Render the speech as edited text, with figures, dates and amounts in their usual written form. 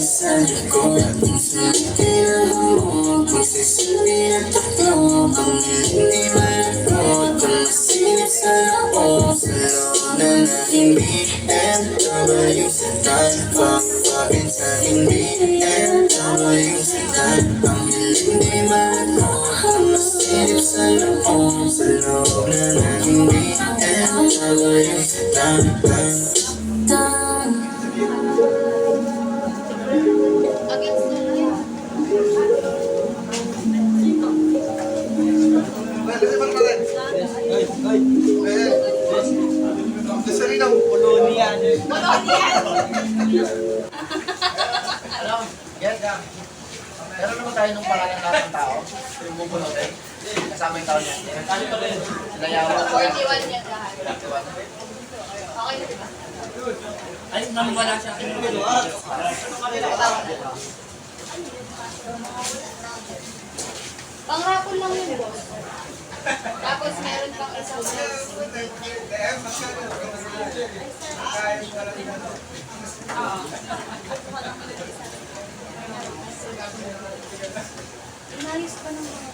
sa likod. Kung sumipin mo, kung sisipin at taklo, kung hindi malapot, kung masilip sa loob, sa loob na hindi MW sa pagpapin sa hindi MW sa ang hindi malapot, kung masilip sa loob, sa loob na hindi MW sa Meron naman tayo nung pangalan ng tao, yung bubunutin. Kasama yung tao niya. Sila yawa. 41 yan lahat. Okay na diba? Ay, wala siya. Panghapon lang yun, boss. Tapos meron pang isang inalis pa ng mga